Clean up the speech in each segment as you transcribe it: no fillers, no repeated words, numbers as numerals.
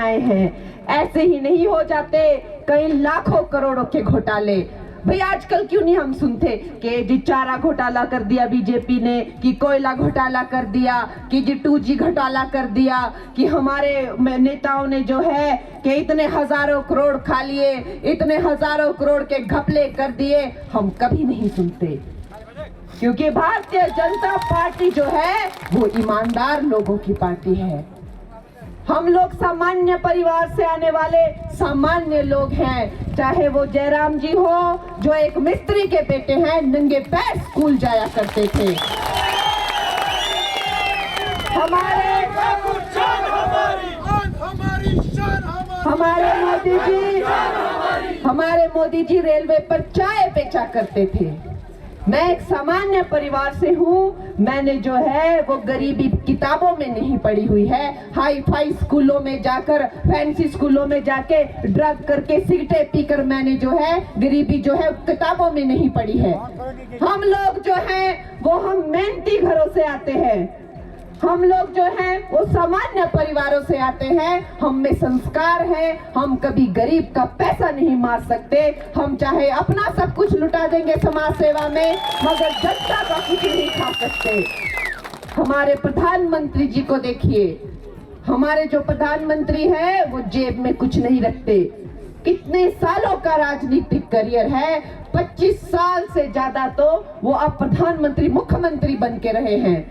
आए हैं। ऐसे ही नहीं हो जाते कई लाखों करोड़ों के घोटाले। भाई आजकल क्यों नहीं हम सुनते कि जी चारा घोटाला कर दिया बीजेपी ने, कि कोयला घोटाला कर दिया, कि जी 2G घोटाला कर दिया, कि हमारे नेताओं ने जो है कि इतने हजारों करोड़ खा लिए, इतने हजारों करोड़ के घपले कर दिए। हम कभी नहीं सुनते, क्योंकि भारतीय जनता पार्टी जो है वो ईमानदार लोगों की पार्टी है। हम लोग सामान्य परिवार से आने वाले सामान्य लोग हैं। चाहे वो जयराम जी हो जो एक मिस्त्री के बेटे हैं, नंगे पैर स्कूल जाया करते थे। हमारे मोदी जी रेलवे पर चाय बेचा करते थे। मैं एक सामान्य परिवार से हूँ। मैंने जो है वो गरीबी किताबों में नहीं पढ़ी हुई है। हाई फाई स्कूलों में जाकर, फैंसी स्कूलों में जाके ड्रग करके, सिगरेट पीकर मैंने जो है गरीबी जो है किताबों में नहीं पढ़ी है। हम लोग जो है वो हम मेहनती घरों से आते हैं। हम लोग जो हैं वो सामान्य परिवारों से आते हैं। हम में संस्कार है। हम कभी गरीब का पैसा नहीं मार सकते। हम चाहे अपना सब कुछ लुटा देंगे समाज सेवा में, मगर जनता का कुछ नहीं खा सकते। हमारे प्रधानमंत्री जी को देखिए। हमारे जो प्रधानमंत्री हैं वो जेब में कुछ नहीं रखते। कितने सालों का राजनीतिक करियर है, 25 साल से ज्यादा तो वो अब प्रधानमंत्री, मुख्यमंत्री बन के रहे हैं।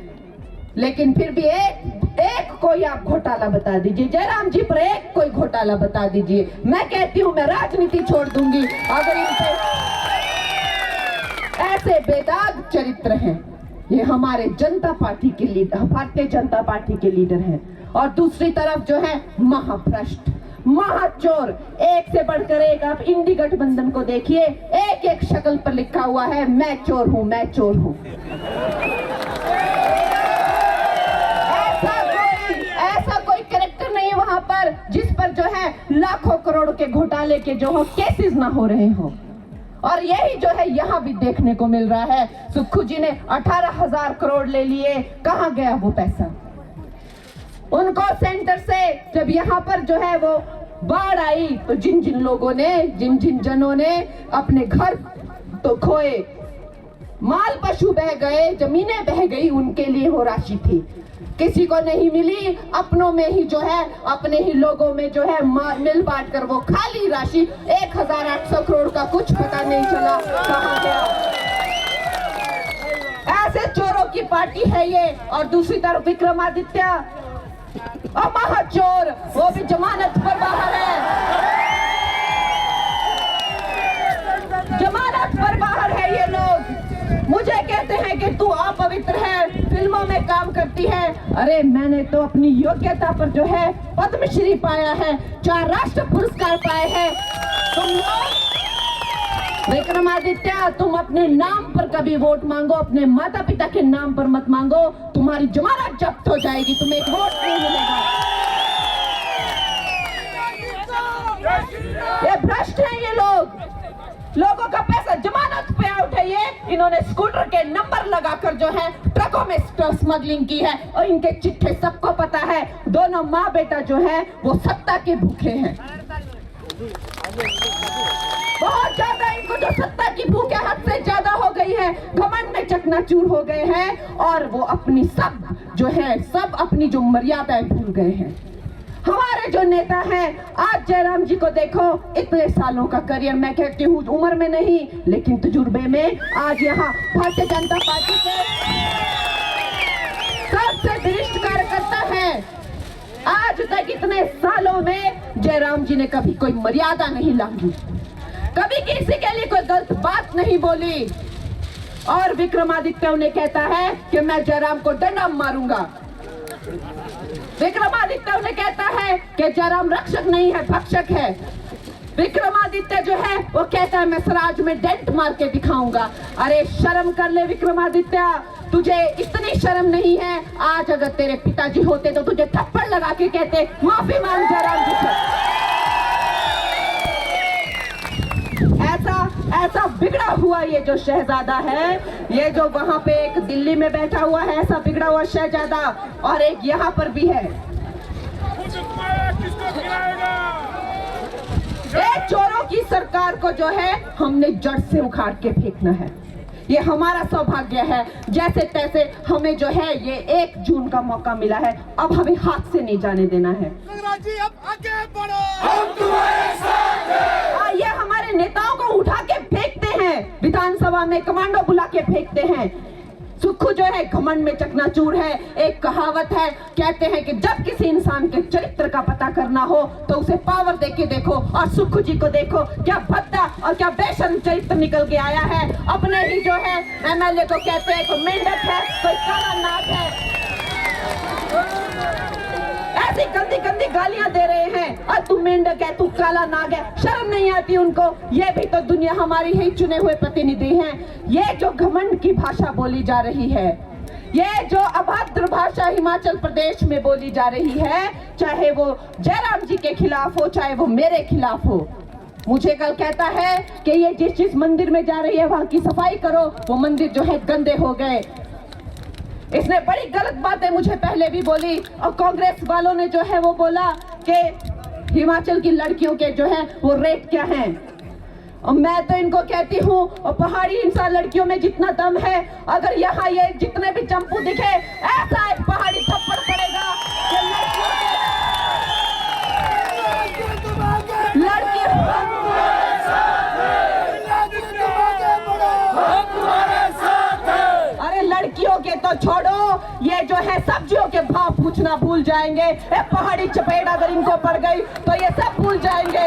लेकिन फिर भी एक कोई आप घोटाला बता दीजिए, जयराम जी पर एक कोई घोटाला बता दीजिए। मैं कहती हूँ मैं राजनीति छोड़ दूंगी अगर इनके ऐसे बेदाग चरित्र हैं। ये हमारे जनता पार्टी के लीडर, भारतीय जनता पार्टी के लीडर हैं। और दूसरी तरफ जो है महाभ्रष्ट, महाचोर, एक से बढ़कर एक। आप इंडी गठबंधन को देखिए, एक एक शक्ल पर लिखा हुआ है मैं चोर हूँ, मैं चोर हूँ। ऐसा कोई कैरेक्टर नहीं है वहां पर जिस पर जो है लाखों करोड़ के घोटाले के जो हो केसेस ना हो रहे हो। और यही जो है यहाँ भी देखने को मिल रहा है। सुक्खू जी ने 18,000 करोड़ ले लिए, कहाँ गया वो पैसा? उनको सेंटर से जब यहाँ पर जो है वो बाढ़ आई तो जिन जिन लोगों ने, जिन जिन जनों ने अपने घर तो खोए, माल पशु बह गए, जमीनें बह गई, उनके लिए वो राशि थी। किसी को नहीं मिली। अपनों में ही जो है, अपने ही लोगों में जो है मिल बांट कर वो खाली राशि 1,800 करोड़ का कुछ पता नहीं चला कहाँ गया। ऐसे चोरों की पार्टी है ये। और दूसरी तरफ विक्रमादित्य और महाचोर, वो भी जमानत पर बाहर है। जमानत पर बाहर है ये लोग। मुझे कहते हैं कि तू अपवित्र है, फिल्मों में काम करती है। अरे मैंने तो अपनी योग्यता पर जो है पद्मश्री पाया है, 4 राष्ट्र पुरस्कार पाए हैं। तुम लोग विक्रमादित्य, तुम अपने नाम पर कभी वोट मांगो, अपने माता पिता के नाम पर मत मांगो। तुम्हारी जमानत जब्त हो जाएगी, तुम्हें एक वोट नहीं मिलेगा। ये भ्रष्ट हैं ये लोग। लोगों का पैसा जमानत पे आउट है ये। इन्होंने स्कूटर के नंबर लगाकर जो है ट्रकों में स्मगलिंग की है और इनके चिट्ठे सबको पता है। दोनों माँ बेटा जो है वो सत्ता के भूखे हैं। बहुत ज्यादा इनको जो सत्ता की भूख है हद से ज्यादा हो गई है। घमंड में चकनाचूर हो गए हैं और वो अपनी सब जो है, सब अपनी जो मर्यादाएं भूल गए हैं। हमारे जो नेता हैं, आज जयराम जी को देखो, इतने सालों का करियर, मैं कहती हूँ उम्र में नहीं लेकिन तजुर्बे में, आज यहाँ भारतीय जनता पार्टी के सबसे वरिष्ठ कार्यकर्ता हैं। आज तक इतने सालों में जयराम जी ने कभी कोई मर्यादा नहीं लांघी, कभी किसी के लिए कोई गलत बात नहीं बोली। और विक्रमादित्य उन्हें कहता है कि मैं जयराम को डंडा मारूंगा। विक्रमादित्य उन्हें कहता है कि जयराम रक्षक नहीं है, भक्षक है। विक्रमादित्य जो है वो कहता है मैं स्वराज में डेंट मार के दिखाऊंगा। अरे शर्म कर ले विक्रमादित्य, तुझे इतनी शर्म नहीं है। आज अगर तेरे पिताजी होते तो तुझे थप्पड़ लगा के कहते माफी मांग जयराम जी से। ऐसा बिगड़ा हुआ ये जो शहजादा है, ये जो वहां पे एक दिल्ली में बैठा हुआ है, ऐसा बिगड़ा हुआ शहजादा, और एक यहाँ पर भी है। सरकार को जो है हमने जड़ से उखाड़ के फेंकना है। ये हमारा सौभाग्य है। जैसे तैसे हमें जो है ये 1 जून का मौका मिला है, अब हमें हाथ से नहीं जाने देना है। जी अब आगे बढ़ो, हम तुम्हारे साथ हैं। ये हमारे नेताओं को उठा के फेंकते हैं, विधानसभा में कमांडो बुला के फेंकते हैं। सुक्खू जो है घमंड में चकनाचूर है। एक कहावत है, कहते हैं कि जब किसी इंसान के चरित्र का पता करना हो तो उसे पावर देके देखो, और सुक्खू जी को देखो क्या भद्दा और क्या बेशर्म चरित्र निकल के आया है। अपने ही जो है एमएलए को कहते हैं कोई मेंढक है, कोई काला नाग है, ऐसी गंदी गंदी गालियां दे रहे हैं। और तू मेंढक है, तू काला नाग है, शर्म नहीं आती उनको? ये भी तो दुनिया हमारी ही चुने हुए प्रतिनिधि हैं। ये जो घमंड की भाषा बोली जा रही है, ये जो अभद्र भाषा हिमाचल प्रदेश में बोली जा रही है, चाहे वो जयराम जी के खिलाफ हो, चाहे वो मेरे खिलाफ हो। मुझे कल कहता है कि ये जिस मंदिर में जा रही है वहां की सफाई करो, वो मंदिर जो है गंदे हो गए। इसने बड़ी गलत बातें मुझे पहले भी बोली, और कांग्रेस वालों ने जो है वो बोला कि हिमाचल की लड़कियों के जो है वो रेट क्या हैं। और मैं तो इनको कहती हूँ, और पहाड़ी इंसान लड़कियों में जितना दम है, अगर यहाँ ये जितने भी चंपू दिखे, ऐसा एक पहाड़ी थप्पड़ पड़ेगा कि लड़कियों के तो छोड़ो, ये जो है सब्जियों के भाव पूछना भूल जाएंगे। पहाड़ी चपेट अगर इनको पड़ गई तो ये सब भूल जाएंगे।